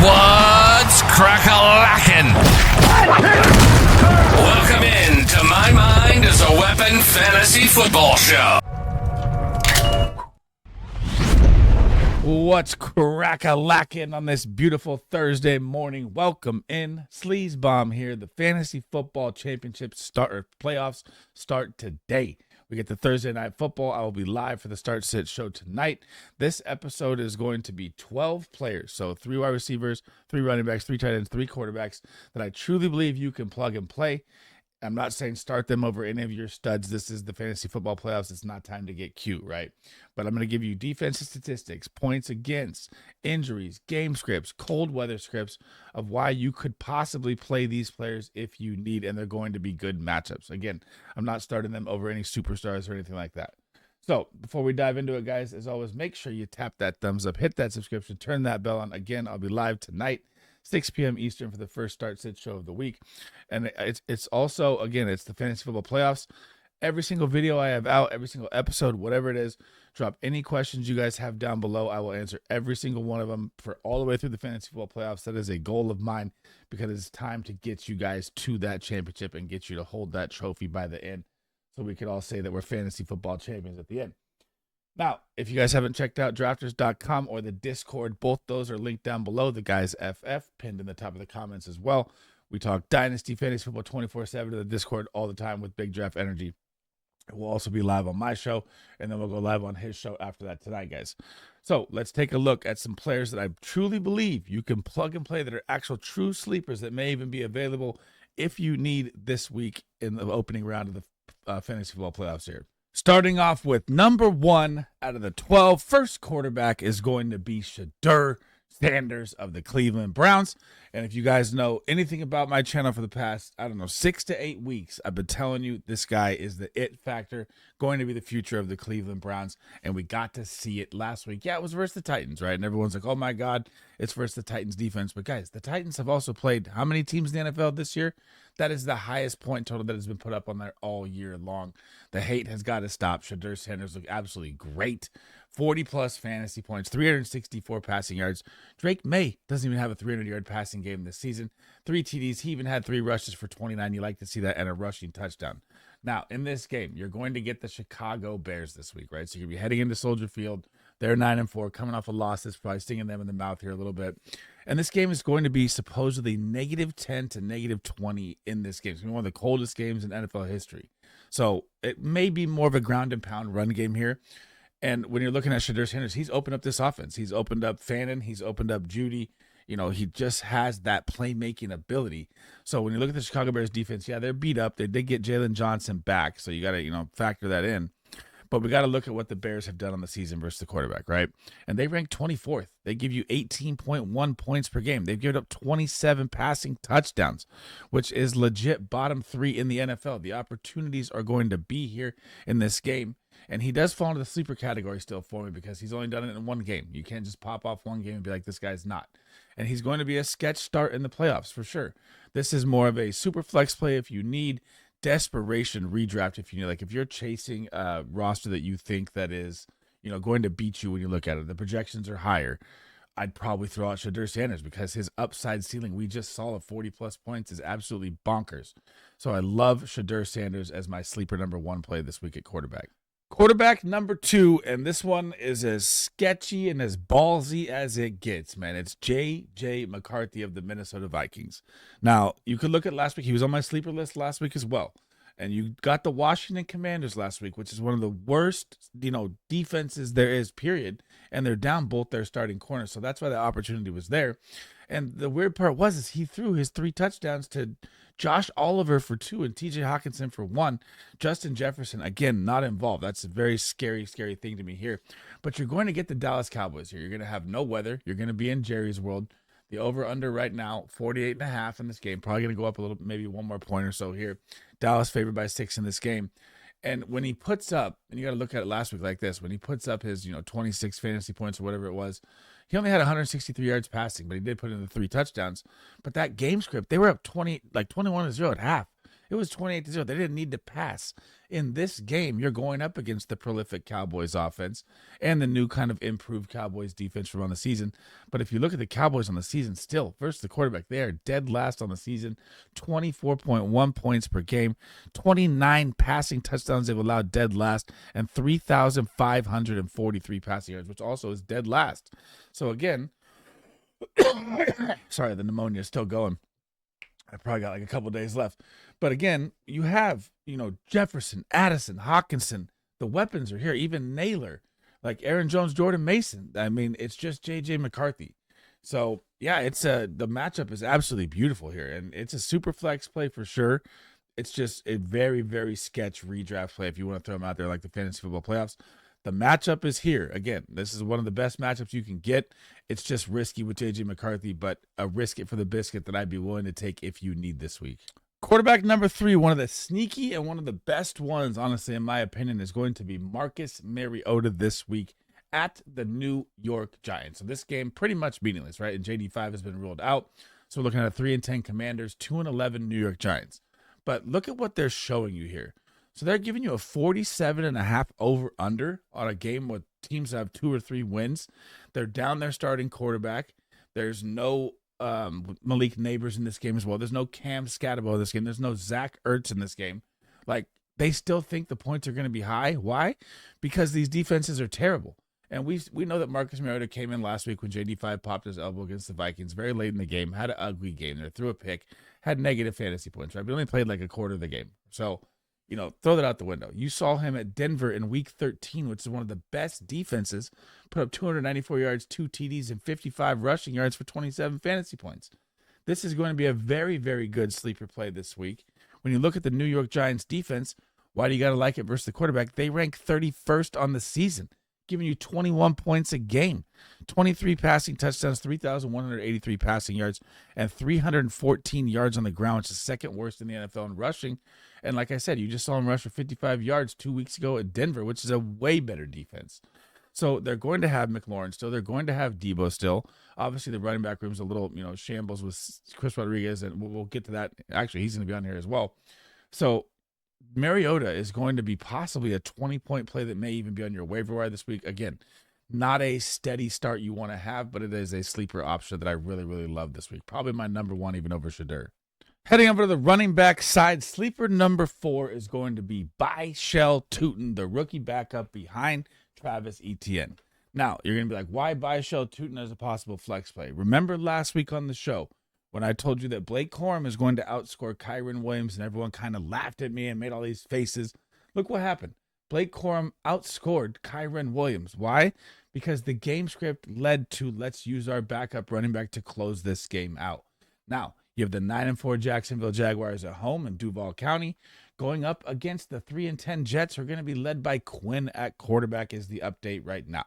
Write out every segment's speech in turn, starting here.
What's crack-a-lackin'? Welcome in to My Mind is a Weapon Fantasy Football Show. What's crack-a-lackin' on this beautiful Thursday morning? Welcome in. Sleazebomb here. The Fantasy Football Championship playoffs start today. We get the Thursday Night Football. I will be live for the Start-Sit show tonight. This episode is going to be 12 players. So 3 wide receivers, 3 running backs, 3 tight ends, 3 quarterbacks that I truly believe you can plug and play. I'm not saying start them over any of your studs. This is the fantasy football playoffs. It's not time to get cute, right? But I'm going to give you defensive statistics, points against, injuries, game scripts, cold weather scripts of why you could possibly play these players if you need, and they're going to be good matchups. Again, I'm not starting them over any superstars or anything like that. So before we dive into it, guys, as always, make sure you tap that thumbs up, hit that subscription, turn that bell on. Again, I'll be live tonight, 6 p.m. Eastern for the first Start-Sit show of the week. And it's also, again, it's the Fantasy Football Playoffs. Every single video I have out, every single episode, whatever it is, drop any questions you guys have down below. I will answer every single one of them for all the way through the Fantasy Football Playoffs. That is a goal of mine because it's time to get you guys to that championship and get you to hold that trophy by the end so we could all say that we're fantasy football champions at the end. Now, if you guys haven't checked out drafters.com or the Discord, both those are linked down below. The guys FF pinned in the top of the comments as well. We talk Dynasty Fantasy Football 24/7 to the Discord all the time with Big Draft Energy. We'll also be live on my show, and then we'll go live on his show after that tonight, guys. So let's take a look at some players that I truly believe you can plug and play that are actual true sleepers that may even be available if you need this week in the opening round of the Fantasy Football Playoffs here. Starting off with number 1 out of the 12, first quarterback is going to be Shedeur Sanders of the Cleveland Browns. And if you guys know anything about my channel for the past, 6 to 8 weeks, I've been telling you this guy is the it factor, going to be the future of the Cleveland Browns. And we got to see it last week. Yeah, it was versus the Titans, right? And everyone's like, oh my God, it's versus the Titans defense. But guys, the Titans have also played how many teams in the NFL this year? That is the highest point total that has been put up on there all year long. The hate has got to stop. Shedeur Sanders look absolutely great. 40-plus fantasy points, 364 passing yards. Drake May doesn't even have a 300-yard passing game this season. 3 TDs. He even had 3 rushes for 29. You like to see that, and a rushing touchdown. Now, in this game, you're going to get the Chicago Bears this week, right? So you're going to be heading into Soldier Field. They're 9-4, coming off a loss that's probably stinging them in the mouth here a little bit. And this game is going to be supposedly -10 to -20 in this game. It's going to be one of the coldest games in NFL history. So it may be more of a ground and pound run game here. And when you're looking at Shedeur Sanders, he's opened up this offense. He's opened up Fannin. He's opened up Judy. You know, he just has that playmaking ability. So when you look at the Chicago Bears defense, yeah, they're beat up. They did get Jalen Johnson back. So you got to, factor that in. But we got to look at what the Bears have done on the season versus the quarterback, right? And they rank 24th. They give you 18.1 points per game. They've given up 27 passing touchdowns, which is legit bottom 3 in the NFL. The opportunities are going to be here in this game. And he does fall into the sleeper category still for me because he's only done it in one game. You can't just pop off one game and be like, this guy's not. And he's going to be a sketch start in the playoffs for sure. This is more of a super flex play if you need, desperation redraft if you need. Like if you're chasing a roster that you think that is, going to beat you when you look at it, the projections are higher, I'd probably throw out Shedeur Sanders because his upside ceiling we just saw of 40-plus points is absolutely bonkers. So I love Shedeur Sanders as my sleeper number 1 play this week at quarterback. Quarterback number 2, and this one is as sketchy and as ballsy as it gets, man. It's J.J. McCarthy of the Minnesota Vikings. Now, you could look at last week. He was on my sleeper list last week as well. And you got the Washington Commanders last week, which is one of the worst, defenses there is, period. And they're down both their starting corners. So that's why the opportunity was there. And the weird part is he threw his 3 touchdowns to Josh Oliver for 2 and TJ Hawkinson for 1. Justin Jefferson, again, not involved. That's a very scary, scary thing to me here. But you're going to get the Dallas Cowboys here. You're going to have no weather. You're going to be in Jerry's world. The over-under right now, 48.5 in this game. Probably going to go up a little, maybe 1 more point or so here. Dallas favored by 6 in this game. And when he puts up, and you got to look at it last week like this, when he puts up his, 26 fantasy points or whatever it was, he only had 163 yards passing, but he did put in the 3 touchdowns. But that game script, they were up 21-0 at half. It was 28-0. They didn't need to pass. In this game, you're going up against the prolific Cowboys offense and the new kind of improved Cowboys defense from on the season. But if you look at the Cowboys on the season still, versus the quarterback, they are dead last on the season, 24.1 points per game, 29 passing touchdowns they've allowed dead last, and 3,543 passing yards, which also is dead last. So again, sorry, the pneumonia is still going. I probably got like a couple days left. But again, you have, Jefferson, Addison, Hawkinson. The weapons are here. Even Naylor, like Aaron Jones, Jordan Mason. I mean, it's just J.J. McCarthy. So, yeah, the matchup is absolutely beautiful here. And it's a super flex play for sure. It's just a very, very sketch redraft play if you want to throw them out there like the fantasy football playoffs. The matchup is here. Again, this is one of the best matchups you can get. It's just risky with J.J. McCarthy, but a risk it for the biscuit that I'd be willing to take if you need this week. Quarterback number 3, one of the sneaky and one of the best ones, honestly, in my opinion, is going to be Marcus Mariota this week at the New York Giants. So this game pretty much meaningless, right? And JD5 has been ruled out. So we're looking at 3-10 Commanders, 2-11 New York Giants. But look at what they're showing you here. So they're giving you a 47.5 over-under on a game with teams that have 2 or 3 wins. They're down their starting quarterback. There's no Malik Neighbors in this game as well. There's no Cam Scatterbo in this game. There's no Zach Ertz in this game. Like, they still think the points are going to be high. Why? Because these defenses are terrible. And we know that Marcus Mariota came in last week when JD5 popped his elbow against the Vikings very late in the game, had an ugly game there, threw a pick, had negative fantasy points, right? But only played like a quarter of the game. So, throw that out the window. You saw him at Denver in week 13, which is one of the best defenses, put up 294 yards, 2 TDs, and 55 rushing yards for 27 fantasy points. This is going to be a very, very good sleeper play this week. When you look at the New York Giants defense, why do you got to like it versus the quarterback? They rank 31st on the season, giving you 21 points a game, 23 passing touchdowns, 3,183 passing yards, and 314 yards on the ground, which is second worst in the NFL in rushing. And like I said, you just saw him rush for 55 yards 2 weeks ago at Denver, which is a way better defense. So they're going to have McLaurin still. They're going to have Debo still. Obviously, the running back room is a little, shambles with Chris Rodriguez, and we'll get to that. Actually, he's going to be on here as well. So Mariota is going to be possibly a 20-point play that may even be on your waiver wire this week. Again, not a steady start you want to have, but it is a sleeper option that I really, really love this week. Probably my number 1, even over Shadur. Heading over to the running back side, sleeper number 4 is going to be Byshell Tootin, the rookie backup behind Travis Etienne. Now, you're going to be like, why Byshell Tootin as a possible flex play? Remember last week on the show when I told you that Blake Corum is going to outscore Kyren Williams, and everyone kind of laughed at me and made all these faces? Look what happened. Blake Corum outscored Kyren Williams. Why? Because the game script led to let's use our backup running back to close this game out. Now, you have the 9-4 Jacksonville Jaguars at home in Duval County going up against the 3-10 Jets, who are going to be led by Quinn at quarterback is the update right now.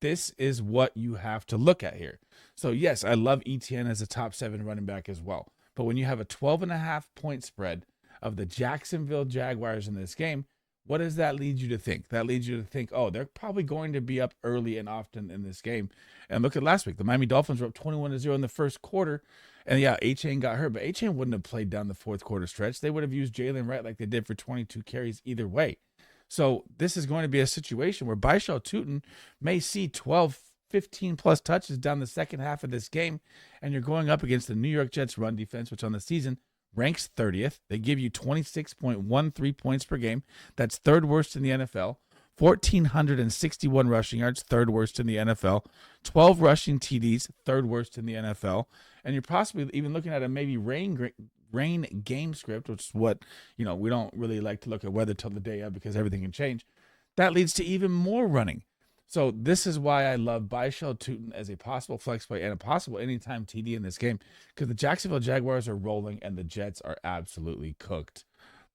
This is what you have to look at here. So, yes, I love ETN as a top 7 running back as well. But when you have a 12.5 point spread of the Jacksonville Jaguars in this game, what does that lead you to think? That leads you to think, oh, they're probably going to be up early and often in this game. And look at last week. The Miami Dolphins were up 21-0 in the first quarter. And yeah, A-Chain got hurt, but A-Chain wouldn't have played down the fourth quarter stretch. They would have used Jalen Wright like they did for 22 carries either way. So this is going to be a situation where Byshell Tootin may see 12, 15 plus touches down the second half of this game. And you're going up against the New York Jets run defense, which on the season ranks 30th. They give you 26.13 points per game. That's third worst in the NFL. 1,461 rushing yards, third worst in the NFL. 12 rushing TDs, third worst in the NFL. And you're possibly even looking at a maybe rain game script, which is what, we don't really like to look at weather till the day of because everything can change. That leads to even more running. So this is why I love Byshell Tootin as a possible flex play and a possible anytime TD in this game, because the Jacksonville Jaguars are rolling and the Jets are absolutely cooked.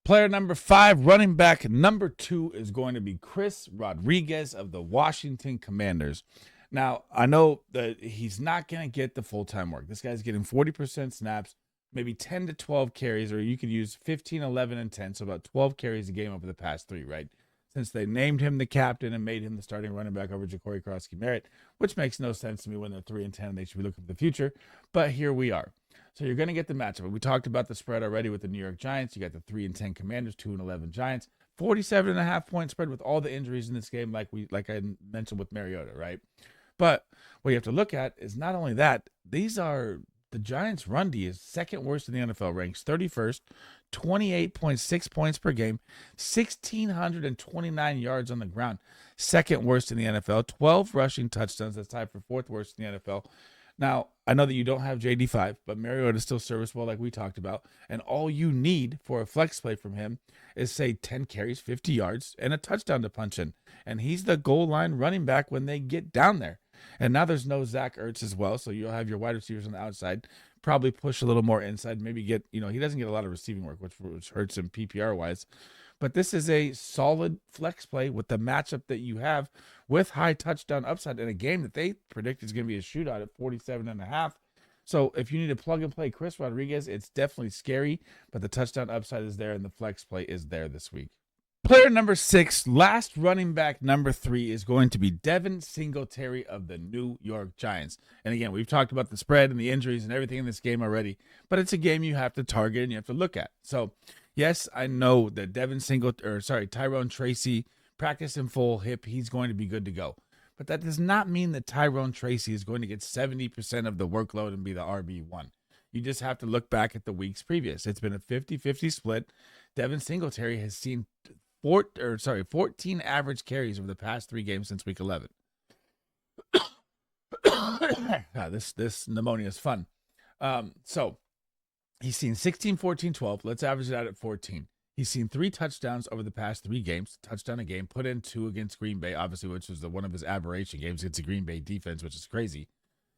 Player number 5, running back number 2 is going to be Chris Rodriguez of the Washington Commanders. Now, I know that he's not going to get the full-time work. This guy's getting 40% snaps, maybe 10 to 12 carries, or you could use 15, 11, and 10, so about 12 carries a game over the past 3, right? since they named him the captain and made him the starting running back over Ja'Cory Krosky-Merritt, which makes no sense to me when they're 3-10 and they should be looking for the future. But here we are. So you're going to get the matchup. We talked about the spread already with the New York Giants. You got the 3-10 Commanders, 2-11 Giants, 47.5-point spread with all the injuries in this game, like I mentioned with Mariota, right? But what you have to look at is not only that, the Giants' run D is second worst in the NFL, ranks 31st, 28.6 points per game, 1,629 yards on the ground, second worst in the NFL, 12 rushing touchdowns. That's tied for fourth worst in the NFL. Now, I know that you don't have JD5, but Mariota is still serviceable like we talked about, and all you need for a flex play from him is, say, 10 carries, 50 yards, and a touchdown to punch in. And he's the goal line running back when they get down there. And now there's no Zach Ertz as well, so you'll have your wide receivers on the outside, probably push a little more inside, maybe get, he doesn't get a lot of receiving work, which hurts him PPR-wise. But this is a solid flex play with the matchup that you have with high touchdown upside in a game that they predict is going to be a shootout at 47.5. So if you need to plug and play Chris Rodriguez, it's definitely scary, but the touchdown upside is there and the flex play is there this week. Player number 6, last running back number 3 is going to be Devin Singletary of the New York Giants. And again, we've talked about the spread and the injuries and everything in this game already, but it's a game you have to target and you have to look at. So yes, I know that Tyrone Tracy practiced in full hip. He's going to be good to go. But that does not mean that Tyrone Tracy is going to get 70% of the workload and be the RB1. You just have to look back at the weeks previous. It's been a 50-50 split. Devin Singletary has seen 14 average carries over the past 3 games since week 11. This pneumonia is fun. So he's seen 16, 14, 12. Let's average it out at 14. He's seen 3 touchdowns over the past 3 games, touchdown a game, put in 2 against Green Bay, obviously, which was one of his aberration games against the Green Bay defense, which is crazy.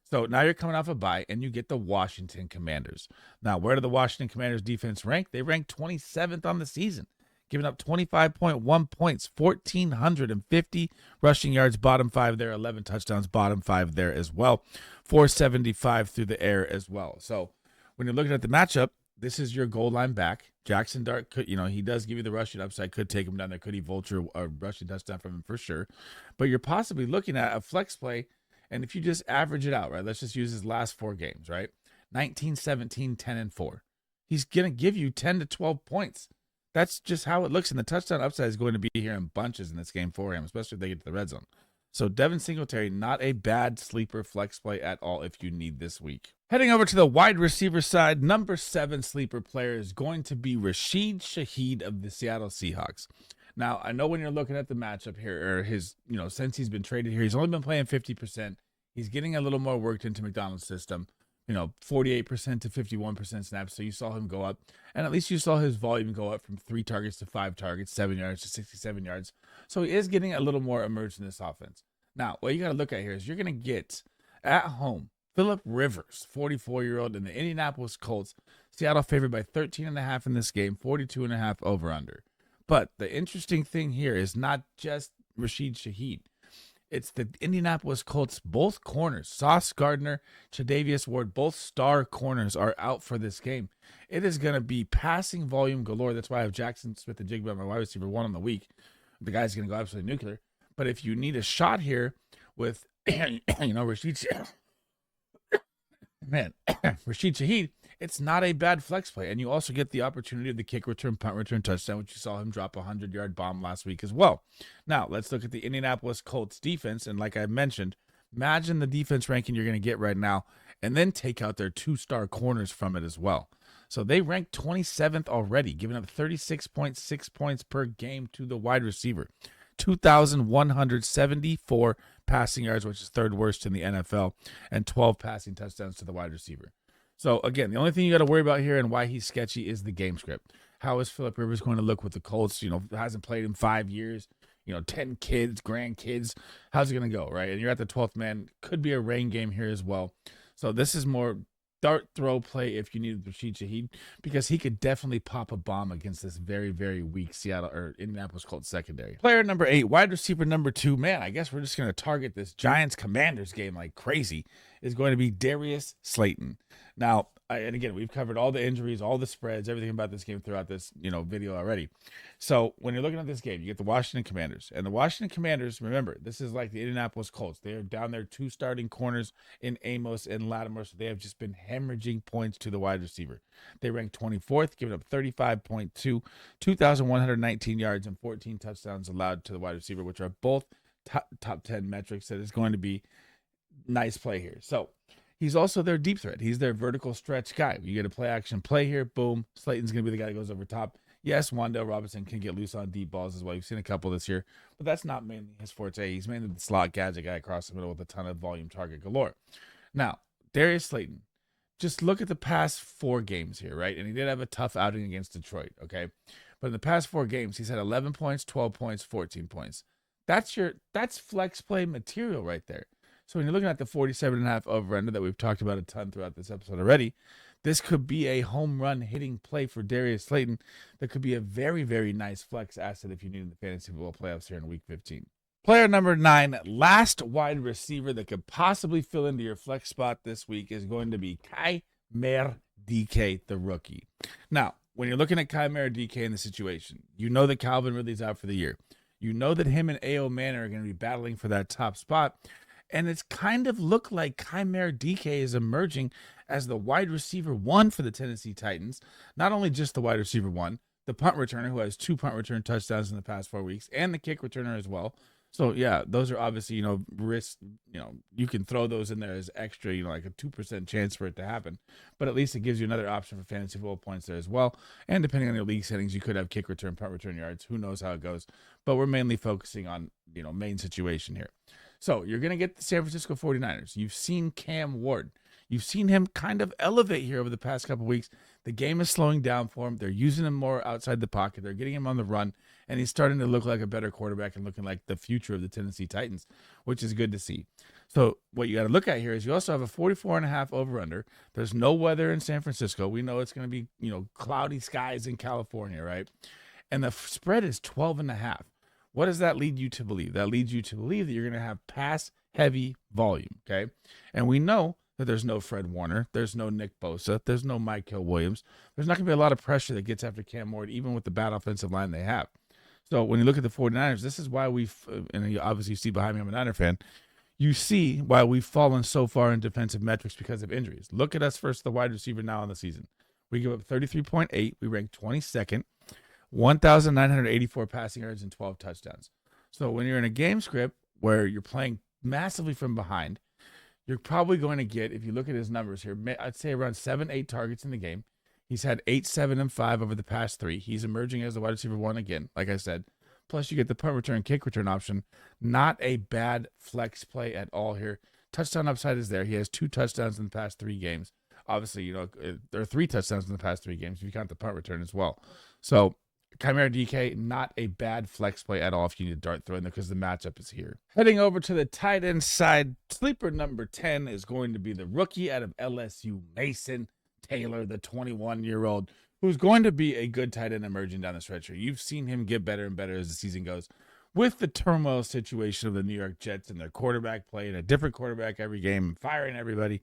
So now you're coming off a bye, and you get the Washington Commanders. Now, where do the Washington Commanders defense rank? They rank 27th on the season, giving up 25.1 points, 1,450 rushing yards, bottom 5 there, 11 touchdowns, bottom 5 there as well, 475 through the air as well. So when you're looking at the matchup, this is your goal line back. Jackson Dart could, he does give you the rushing upside, could take him down there, could he vulture a rushing touchdown from him for sure. But you're possibly looking at a flex play, and if you just average it out, right, let's just use his last 4 games, right? 19, 17, 10, and 4. He's going to give you 10 to 12 points. That's just how it looks, and the touchdown upside is going to be here in bunches in this game for him, especially if they get to the red zone. So Devin Singletary, not a bad sleeper flex play at all if you need this week. Heading over to the wide receiver side, number 7 sleeper player is going to be Rashid Shaheed of the Seattle Seahawks. Now, I know when you're looking at the matchup here, or his, since he's been traded here, he's only been playing 50%. He's getting a little more worked into McDonald's system, 48% to 51% snaps. So you saw him go up, and at least you saw his volume go up from 3 targets to 5 targets, 7 yards to 67 yards. So he is getting a little more immersed in this offense. Now, what you got to look at here is you're going to get at home Phillip Rivers, 44-year-old, in the Indianapolis Colts. Seattle favored by 13.5 in this game, 42.5 over/under. But the interesting thing here is not just Rashid Shaheed. It's the Indianapolis Colts, both corners, Sauce Gardner, Tre'Davious Ward, both star corners are out for this game. It is going to be passing volume galore. That's why I have Jackson Smith-Njigba, my wide receiver, 1 on the week. The guy's going to go absolutely nuclear. But if you need a shot here with, Rashid Shaheed, it's not a bad flex play. And you also get the opportunity of the kick return, punt return, touchdown, which you saw him drop a 100-yard bomb last week as well. Now, let's look at the Indianapolis Colts defense. And like I mentioned, imagine the defense ranking you're going to get right now, and then take out their 2-star corners from it as well. So they rank 27th already, giving up 36.6 points per game to the wide receiver. 2,174 passing yards, which is 3rd worst in the NFL, and 12 passing touchdowns to the wide receiver. So, again, the only thing you got to worry about here and why he's sketchy is the game script. How is Phillip Rivers going to look with the Colts? Hasn't played in 5 years, 10 kids, grandkids. How's it going to go, right? And you're at the 12th man. Could be a rain game here as well. So this is more dart throw play if you need Rashid Shaheed, because he could definitely pop a bomb against this very, very weak Seattle or Indianapolis Colts secondary. Player number 8, wide receiver number 2. Man, I guess we're just going to target this Giants Commanders game like crazy. Is going to be Darius Slayton. Now, and again, we've covered all the injuries, all the spreads, everything about this game throughout this, video already. So when you're looking at this game, you get the Washington Commanders. And the Washington Commanders, remember, this is like the Indianapolis Colts. They are down there 2 starting corners in Amos and Lattimore, so they have just been hemorrhaging points to the wide receiver. They rank 24th, giving up 35.2, 2,119 yards, and 14 touchdowns allowed to the wide receiver, which are both top 10 metrics that is going to be nice play here. So he's also their deep threat. He's their vertical stretch guy. You get a play action play here. Boom. Slayton's going to be the guy that goes over top. Yes, Wan'Dale Robinson can get loose on deep balls as well. You've seen a couple this year, but that's not mainly his forte. He's mainly the slot gadget guy across the middle with a ton of volume target galore. Now, Darius Slayton, just look at the past 4 games here, right? And he did have a tough outing against Detroit, okay? But in the past 4 games, he's had 11 points, 12 points, 14 points. That's flex play material right there. So when you're looking at the 47.5 over-under that we've talked about a ton throughout this episode already, this could be a home run hitting play for Darius Slayton that could be a very, very nice flex asset if you need in the fantasy football playoffs here in Week 15. Player number 9, last wide receiver that could possibly fill into your flex spot this week is going to be Chimere DK, the rookie. Now, when you're looking at Chimere DK in the situation, you know that Calvin Ridley's out for the year. You know that him and A.O. Manor are going to be battling for that top spot. And it's kind of looked like Chimere DK is emerging as the wide receiver 1 for the Tennessee Titans. Not only just the wide receiver 1, the punt returner who has 2 punt return touchdowns in the past 4 weeks, and the kick returner as well. So, yeah, those are obviously, risks. You can throw those in there as extra, like a 2% chance for it to happen. But at least it gives you another option for fantasy football points there as well. And depending on your league settings, you could have kick return, punt return yards. Who knows how it goes. But we're mainly focusing on, main situation here. So you're going to get the San Francisco 49ers. You've seen Cam Ward. You've seen him kind of elevate here over the past couple of weeks. The game is slowing down for him. They're using him more outside the pocket. They're getting him on the run, and he's starting to look like a better quarterback and looking like the future of the Tennessee Titans, which is good to see. So what you got to look at here is you also have a 44.5 over-under. There's no weather in San Francisco. We know it's going to be, cloudy skies in California, right? And the spread is 12.5. What does that lead you to believe? That leads you to believe that you're going to have pass-heavy volume, okay? And we know that there's no Fred Warner, there's no Nick Bosa, there's no Michael Williams. There's not going to be a lot of pressure that gets after Cam Ward, even with the bad offensive line they have. So when you look at the 49ers, this is why and you obviously see behind me, I'm a Niner fan, you see why we've fallen so far in defensive metrics because of injuries. Look at us versus the wide receiver now in the season. We give up 33.8. We rank 22nd. 1,984 passing yards and 12 touchdowns. So when you're in a game script where you're playing massively from behind, you're probably going to get, if you look at his numbers here, I'd say around 7-8 targets in the game. He's had 8, 7, and 5 over the past 3. He's emerging as the wide receiver 1 again, like I said. Plus you get the punt return, kick return option. Not a bad flex play at all here. Touchdown upside is there. He has 2 touchdowns in the past 3 games. Obviously, there are 3 touchdowns in the past 3 games if you count the punt return as well. So Chimere DK, not a bad flex play at all if you need a dart throw in there because the matchup is here. Heading over to the tight end side, sleeper number 10 is going to be the rookie out of LSU, Mason Taylor, the 21-year-old, who's going to be a good tight end emerging down the stretch here. You've seen him get better and better as the season goes. With the turmoil situation of the New York Jets and their quarterback play and a different quarterback every game, firing everybody,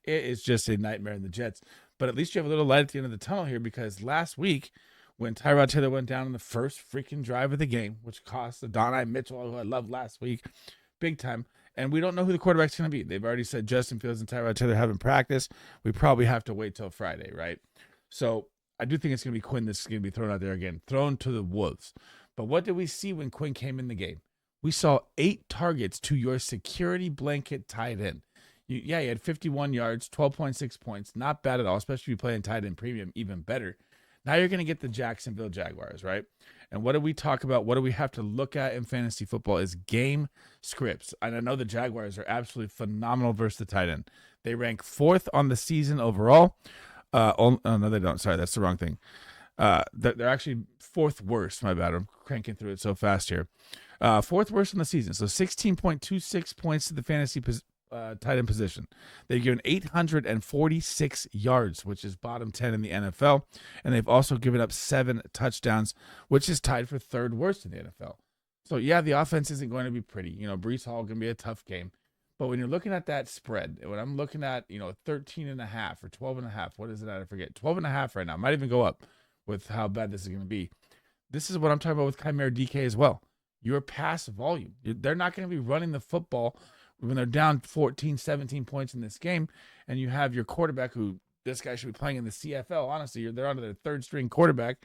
it is just a nightmare in the Jets. But at least you have a little light at the end of the tunnel here because last week, when Tyrod Taylor went down in the first freaking drive of the game, which cost Adonai Mitchell, who I loved last week, big time. And we don't know who the quarterback's going to be. They've already said Justin Fields and Tyrod Taylor haven't practiced. We probably have to wait till Friday, right? So I do think it's going to be Quinn that's going to be thrown out there again, thrown to the wolves. But what did we see when Quinn came in the game? We saw 8 targets to your security blanket tight end. He had 51 yards, 12.6 points. Not bad at all, especially if you play in tight end premium, even better. Now you're going to get the Jacksonville Jaguars, right? And what do we talk about? What do we have to look at in fantasy football is game scripts. And I know the Jaguars are absolutely phenomenal versus the tight end. They rank 4th on the season overall. No, they don't. Sorry, that's the wrong thing. They're actually 4th worst. My bad. I'm cranking through it so fast here. 4th worst in the season. So 16.26 points to the fantasy tight end position. They've given 846 yards, which is bottom 10 in the NFL. And they've also given up 7 touchdowns, which is tied for 3rd worst in the NFL. So, yeah, the offense isn't going to be pretty. Breece Hall going to be a tough game. But when you're looking at that spread, when I'm looking at, 13.5 or 12.5, what is it at? I forget. 12.5 right now. Might even go up with how bad this is going to be. This is what I'm talking about with Chimera DK as well. Your pass volume. They're not going to be running the football when they're down 14, 17 points in this game, and you have your quarterback who this guy should be playing in the CFL. Honestly, they're on to their third string quarterback.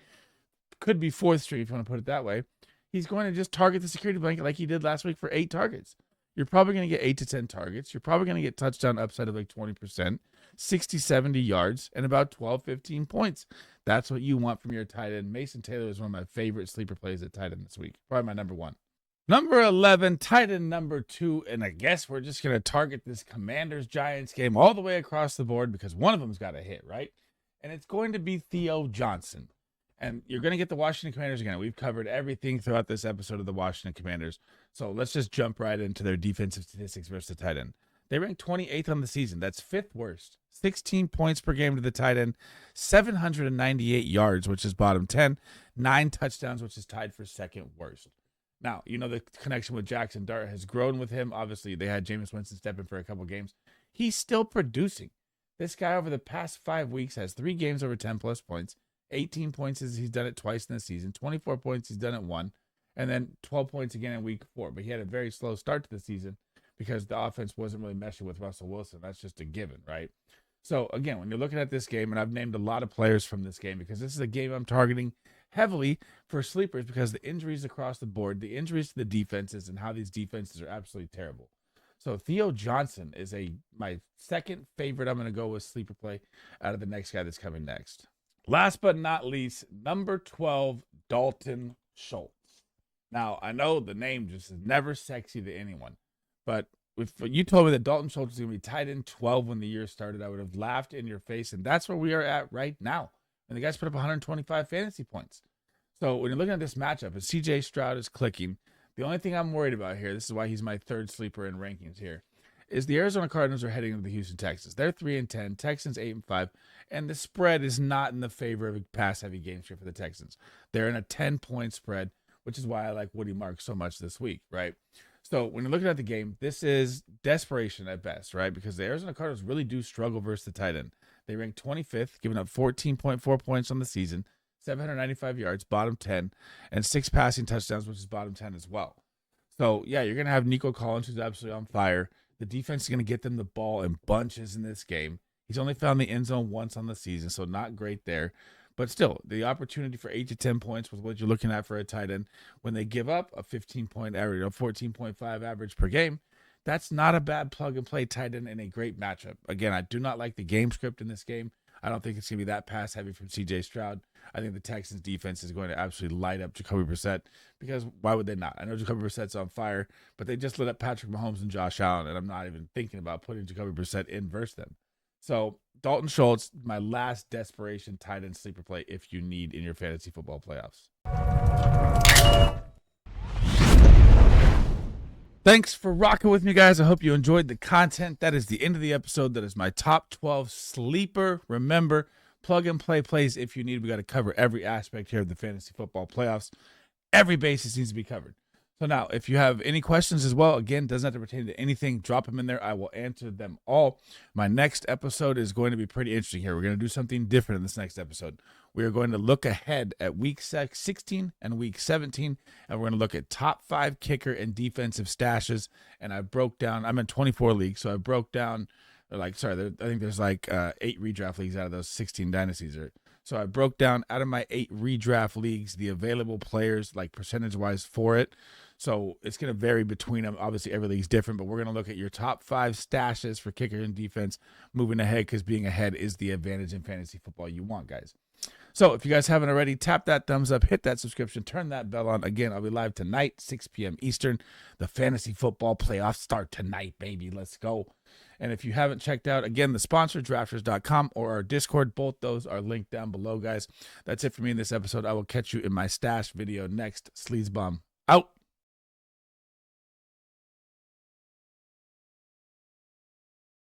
Could be fourth string if you want to put it that way. He's going to just target the security blanket like he did last week for 8 targets. You're probably going to get 8 to 10 targets. You're probably going to get touchdown upside of like 20%, 60, 70 yards, and about 12, 15 points. That's what you want from your tight end. Mason Taylor is one of my favorite sleeper plays at tight end this week. Probably my number 1. Number 11, tight end number 2, and I guess we're just going to target this Commanders-Giants game all the way across the board because one of them's got to hit, right? And it's going to be Theo Johnson. And you're going to get the Washington Commanders again. We've covered everything throughout this episode of the Washington Commanders. So let's just jump right into their defensive statistics versus the tight end. They rank 28th on the season. That's 5th worst. 16 points per game to the tight end. 798 yards, which is bottom 10. 9 touchdowns, which is tied for 2nd worst. Now, the connection with Jackson Dart has grown with him. Obviously, they had Jameis Winston step in for a couple games. He's still producing. This guy over the past 5 weeks has 3 games over 10-plus points. 18 points he's done it twice in the season. 24 points he's done it 1. And then 12 points again in week 4. But he had a very slow start to the season because the offense wasn't really meshing with Russell Wilson. That's just a given, right? So, again, when you're looking at this game, and I've named a lot of players from this game because this is a game I'm targeting heavily for sleepers because the injuries across the board, the injuries to the defenses, and how these defenses are absolutely terrible. So Theo Johnson is my second favorite. I'm going to go with sleeper play out of the next guy that's coming next. Last but not least, number 12, Dalton Schultz. Now, I know the name just is never sexy to anyone, but if you told me that Dalton Schultz was going to be tight end 12 when the year started, I would have laughed in your face, and that's where we are at right now. And the guys put up 125 fantasy points. So when you're looking at this matchup, and CJ Stroud is clicking, the only thing I'm worried about here, this is why he's my 3rd sleeper in rankings here, is the Arizona Cardinals are heading into the Houston Texans. They're 3-10, Texans 8-5, and the spread is not in the favor of a pass-heavy game script for the Texans. They're in a 10-point spread, which is why I like Woody Marks so much this week, right? So when you're looking at the game, this is desperation at best, right? Because the Arizona Cardinals really do struggle versus the tight end. They rank 25th, giving up 14.4 points on the season, 795 yards, bottom 10, and 6 passing touchdowns, which is bottom 10 as well. So, yeah, you're going to have Nico Collins, who's absolutely on fire. The defense is going to get them the ball in bunches in this game. He's only found the end zone once on the season, so not great there. But still, the opportunity for 8 to 10 points was what you're looking at for a tight end. When they give up a 15-point average, a 14.5 average per game, that's not a bad plug-and-play tight end in a great matchup. Again, I do not like the game script in this game. I don't think it's going to be that pass-heavy from C.J. Stroud. I think the Texans' defense is going to absolutely light up Jacoby Brissett because why would they not? I know Jacoby Brissett's on fire, but they just lit up Patrick Mahomes and Josh Allen, and I'm not even thinking about putting Jacoby Brissett in versus them. So Dalton Schultz, my last desperation tight end sleeper play if you need in your fantasy football playoffs. Thanks for rocking with me, guys. I hope you enjoyed the content. That is the end of the episode. That is my top 12 sleeper. Remember, plug and play plays if you need. We got to cover every aspect here of the fantasy football playoffs. Every basis needs to be covered. So now, if you have any questions as well, again, doesn't have to pertain to anything, drop them in there. I will answer them all. My next episode is going to be pretty interesting here. We're going to do something different in this next episode. We are going to look ahead at week 16 and week 17, and we're going to look at top 5 kicker and defensive stashes. And I broke down, I'm in 24 leagues, so I broke down, I think there's 8 redraft leagues out of those 16 dynasties. So I broke down out of my 8 redraft leagues, the available players, percentage-wise for it. So it's going to vary between them. Obviously, every league's different, but we're going to look at your top 5 stashes for kicker and defense moving ahead because being ahead is the advantage in fantasy football you want, guys. So if you guys haven't already, tap that thumbs up, hit that subscription, turn that bell on. Again, I'll be live tonight, 6 p.m. Eastern. The fantasy football playoffs start tonight, baby. Let's go. And if you haven't checked out, again, the sponsor, drafters.com or our Discord, both those are linked down below, guys. That's it for me in this episode. I will catch you in my stash video next. Sleazebomb out.